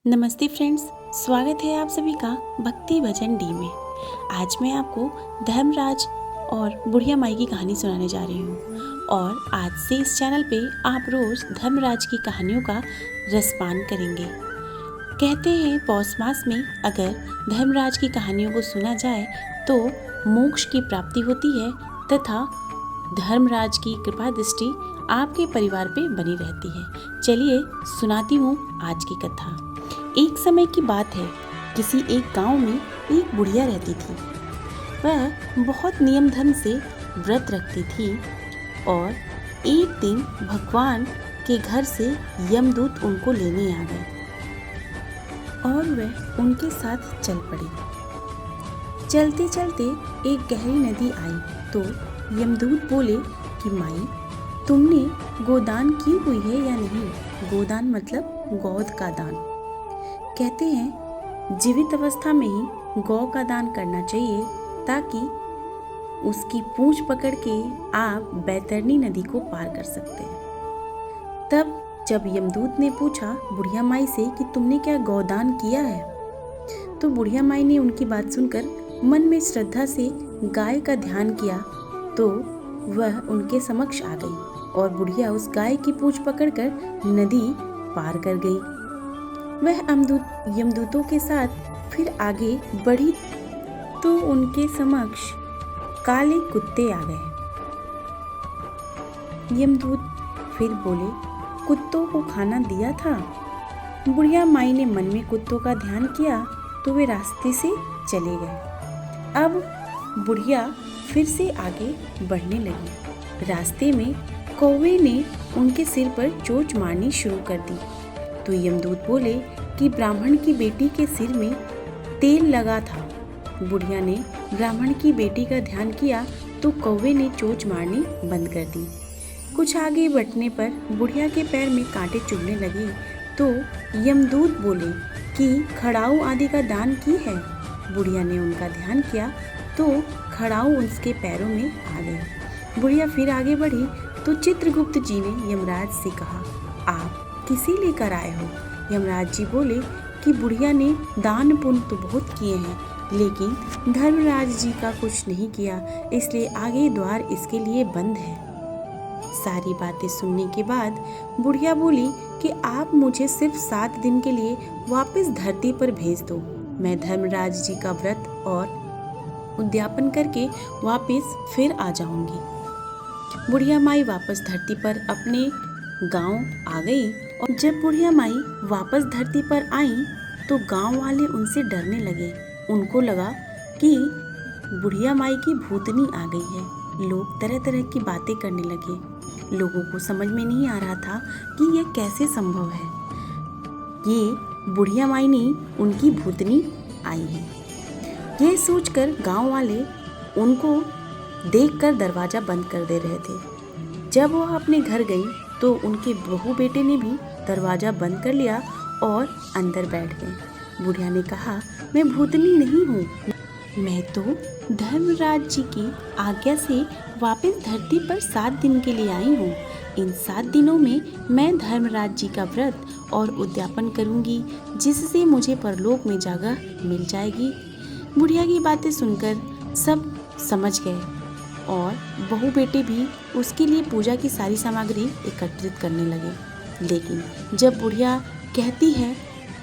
नमस्ते फ्रेंड्स, स्वागत है आप सभी का भक्ति भजन डी में। आज मैं आपको धर्मराज और बुढ़िया माई की कहानी सुनाने जा रही हूँ और आज से इस चैनल पे आप रोज धर्मराज की कहानियों का रसपान करेंगे। कहते हैं पौष मास में अगर धर्मराज की कहानियों को सुना जाए तो मोक्ष की प्राप्ति होती है तथा धर्मराज की कृपा दृष्टि आपके परिवार पे बनी रहती है। चलिए सुनाती हूँ आज की कथा। एक समय की बात है, किसी एक गांव में एक बुढ़िया रहती थी। वह बहुत नियम धर्म से व्रत रखती थी और एक दिन भगवान के घर से यमदूत उनको लेने आ गए और वह उनके साथ चल पड़ी। चलते चलते एक गहरी नदी आई तो यमदूत बोले कि माई, तुमने गोदान की हुई है या नहीं। गोदान मतलब गौध का दान। कहते हैं जीवित अवस्था में ही गौ का दान करना चाहिए ताकि उसकी पूंछ पकड़ के आप बैतरनी नदी को पार कर सकते हैं। तब जब यमदूत ने पूछा बुढ़िया माई से कि तुमने क्या गौदान किया है, तो बुढ़िया माई ने उनकी बात सुनकर मन में श्रद्धा से गाय का ध्यान किया तो वह उनके समक्ष आ गई और बुढ़िया उस गाय की पूंछ पकड़कर नदी पार कर गई। वह यमदूतों के साथ फिर आगे बढ़ी तो उनके समक्ष काले कुत्ते आ गए। यमदूत फिर बोले, कुत्तों को खाना दिया था। बुढ़िया माई ने मन में कुत्तों का ध्यान किया तो वे रास्ते से चले गए। अब बुढ़िया फिर से आगे बढ़ने लगी। रास्ते में कौवे ने उनके सिर पर चोंच मारनी शुरू कर दी तो यमदूत बोले कि ब्राह्मण की बेटी के सिर में तेल लगा था। बुढ़िया ने ब्राह्मण की बेटी का ध्यान किया तो कौवे ने चोंच मारनी बंद कर दी। कुछ आगे बढ़ने पर बुढ़िया के पैर में कांटे चुभने लगे तो यमदूत बोले कि खड़ाऊ आदि का दान की है। बुढ़िया ने उनका ध्यान किया तो खड़ाऊ उसके पैरों में आ गए। बुढ़िया फिर आगे बढ़ी तो चित्रगुप्त जी ने यमराज से कहा, आप किसे लेकर आए हो। यमराज जी बोले कि बुढ़िया ने दान पुण्य तो बहुत किए हैं लेकिन धर्मराज जी का कुछ नहीं किया, इसलिए आगे द्वार इसके लिए बंद है। सारी बातें सुनने के बाद बुढ़िया बोली कि आप मुझे सिर्फ 7 दिन के लिए वापस धरती पर भेज दो। मैं धर्मराज जी का व्रत और उद्यापन करके वापस फिर आ जाऊंगी। बुढ़िया माई वापस धरती पर अपने गांव आ गई और जब बुढ़िया माई वापस धरती पर आई तो गांव वाले उनसे डरने लगे। उनको लगा कि बुढ़िया माई की भूतनी आ गई है। लोग तरह तरह की बातें करने लगे। लोगों को समझ में नहीं आ रहा था कि यह कैसे संभव है। ये बुढ़िया माई ने उनकी भूतनी आई है। यह सोचकर गांव वाले उनको देखकर दरवाजा बंद कर दे रहे थे। जब वह अपने घर गई तो उनके बहू बेटे ने भी दरवाजा बंद कर लिया और अंदर बैठ गए। बुढ़िया ने कहा, मैं भूतनी नहीं हूँ, मैं तो धर्मराज जी की आज्ञा से वापस धरती पर 7 दिन के लिए आई हूँ। इन 7 दिनों में मैं धर्मराज जी का व्रत और उद्यापन करूँगी जिससे मुझे परलोक में जगह मिल जाएगी। बुढ़िया की बातें सुनकर सब समझ गए और बहू बेटे भी उसके लिए पूजा की सारी सामग्री एकत्रित करने लगे। लेकिन जब बुढ़िया कहती है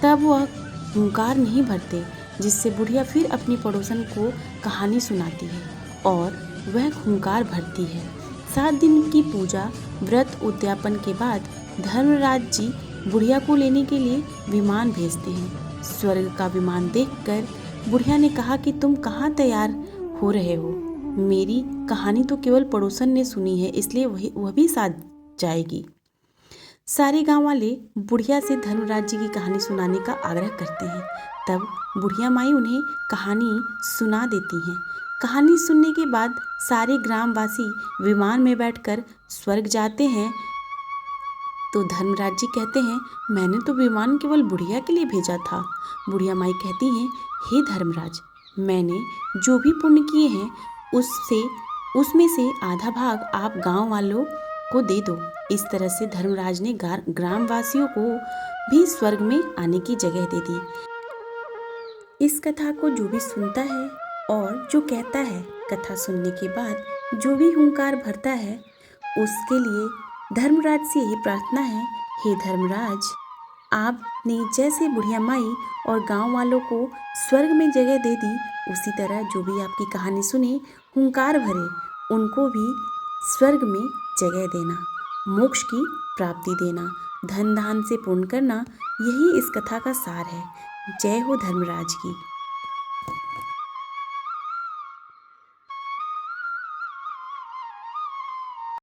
तब वह हुंकार नहीं भरते, जिससे बुढ़िया फिर अपनी पड़ोसन को कहानी सुनाती है और वह हुंकार भरती है। 7 दिन की पूजा व्रत उद्यापन के बाद धर्मराज जी बुढ़िया को लेने के लिए विमान भेजते हैं। स्वर्ग का विमान देखकर बुढ़िया ने कहा कि तुम कहाँ तैयार हो रहे हो। मेरी कहानी तो केवल पड़ोसन ने सुनी है, इसलिए वह भी साथ जाएगी। सारे गांव वाले बुढ़िया से धर्मराज जी की कहानी सुनाने का आग्रह करते हैं। तब बुढ़िया माई उन्हें कहानी सुना देती हैं। कहानी सुनने के बाद सारे ग्रामवासी विमान में बैठकर स्वर्ग जाते हैं तो धर्मराज जी कहते हैं, मैंने तो विमान केवल बुढ़िया के लिए भेजा था। बुढ़िया माई कहती हैं, हे धर्मराज, मैंने जो भी पुण्य किए हैं उसमें से आधा भाग आप गांव वालों को दे दो। इस तरह से धर्मराज ने ग्रामवासियों को भी स्वर्ग में आने की जगह दे दी। इस कथा को जो भी सुनता है और जो कहता है, कथा सुनने के बाद जो भी हुंकार भरता है, उसके लिए धर्मराज से यही प्रार्थना है, हे धर्मराज, आपने जैसे बुढ़िया माई और गांव वालों को स्वर्ग में जगह दे दी, उसी तरह जो भी आपकी कहानी सुने, हुंकार भरे, उनको भी स्वर्ग में जगह देना, मोक्ष की प्राप्ति देना, धन दान से पूर्ण करना, यही इस कथा का सार है। जय हो धर्मराज की।